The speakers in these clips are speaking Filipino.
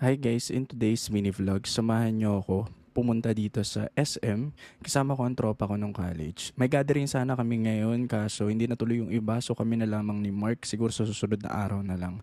Hi guys, in today's mini vlog, samahan niyo ako pumunta dito sa SM. Kasama ko ang tropa ko nung college. May gathering sana kami ngayon kaso hindi natuloy yung iba so kami na lamang ni Mark siguro sa susunod na araw na lang.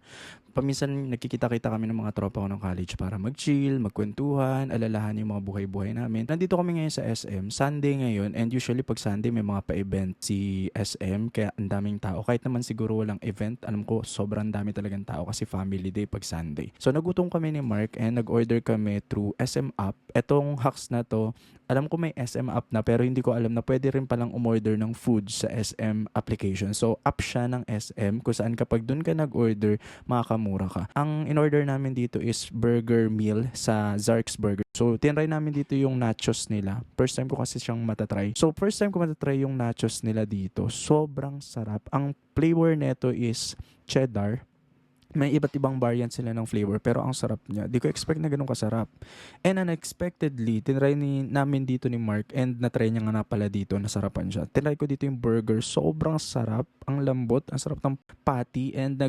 Paminsan nagkikita-kita kami ng mga tropa ko ng college para mag-chill, magkwentuhan, alalahanin yung mga buhay-buhay namin. Nandito kami ngayon sa SM, Sunday ngayon, and usually pag Sunday may mga pa-event si SM kaya ang daming tao. Kahit naman siguro walang event, alam ko sobrang dami talagang tao kasi family day pag Sunday. So nagutom kami ni Mark and nag-order kami through SM app. Etong hacks na to, alam ko may SM app na pero hindi ko alam na pwede rin palang umorder ng food sa SM application. So app siya ng SM kung saan kapag dun ka nag-order, makakamura ka. Ang in-order namin dito is burger meal sa Zark's Burger. So tinry namin dito yung nachos nila. First time ko kasi siyang matatry. So first time ko matatry yung nachos nila dito. Sobrang sarap. Ang flavor nito is cheddar. May iba't ibang variant sila ng flavor pero ang sarap niya. Di ko expect na ganun kasarap. And unexpectedly, tinry namin dito ni Mark and natry niya nga na pala dito, nasarapan siya. Tinry ko dito yung burger, sobrang sarap, ang lambot, ang sarap ng patty and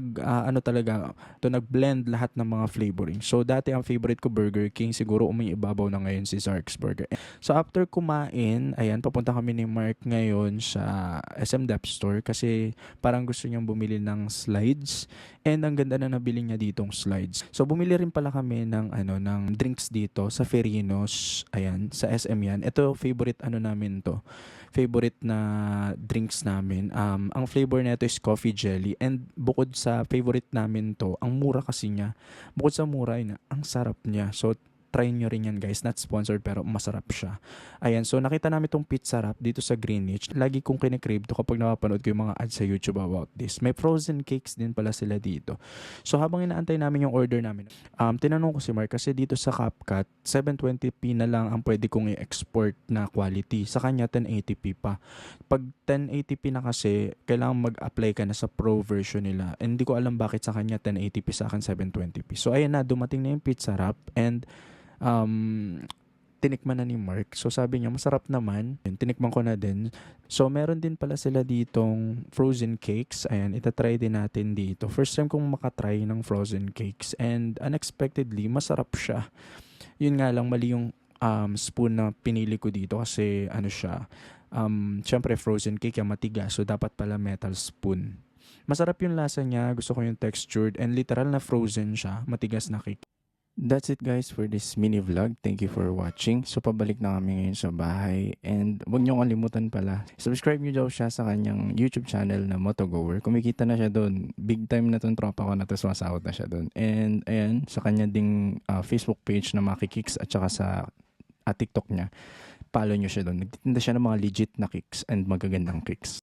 nag-blend lahat ng mga flavoring. So dati ang favorite ko Burger King, siguro umiibabaw na ngayon si Zark's Burger. So after kumain, ayan, papunta kami ni Mark ngayon sa SM Dep Store kasi parang gusto niyang bumili ng slides. And ang ganda na nabili niya ditong slides. So bumili rin pala kami ng drinks dito sa Ferinos. Ayan, sa SM yan. Ito favorite namin to. Favorite na drinks namin. Ang flavor nito is coffee jelly and bukod sa favorite namin to, ang mura kasi niya. Bukod sa mura, ang sarap niya. So try nyo rin yan guys, not sponsored pero masarap siya. Ayan, so nakita namin tong pizza wrap dito sa Greenwich. Lagi kong kinikrave to kapag napapanood ko yung mga ads sa YouTube about this. May frozen cakes din pala sila dito. So habang inaantay namin yung order namin, tinanong ko si Mark kasi dito sa CapCut, 720p na lang ang pwede kong i-export na quality. Sa kanya, 1080p pa. Pag 1080p na kasi, kailangan mag-apply ka na sa pro version nila. And hindi ko alam bakit sa kanya 1080p, sa akin 720p. So ayan na, dumating na yung pizza wrap and tinikman na ni Mark. So sabi niya masarap naman. Tinikman ko na din. So meron din pala sila ditong frozen cakes. Ayan, itatry din natin dito. First time kong makatry ng frozen cakes and unexpectedly masarap siya. Yun nga lang, mali yung spoon na pinili ko dito kasi syempre frozen cake yung matigas, so dapat pala metal spoon. Masarap yung lasa niya, gusto ko yung textured and literal na frozen siya, matigas na cake. That's it guys for this mini vlog. Thank you for watching. So pabalik na kami ngayon sa bahay. And huwag niyo kalimutan pala, subscribe niyo daw siya sa kanyang YouTube channel na Motogoer. Kumikita na siya doon. Big time na tong tropa ko na to, sumasahod na siya doon. And ayan, sa kanya ding Facebook page na Maki Kicks at saka sa TikTok niya. Follow niyo siya doon. Nagtitinda siya ng mga legit na kicks and magagandang kicks.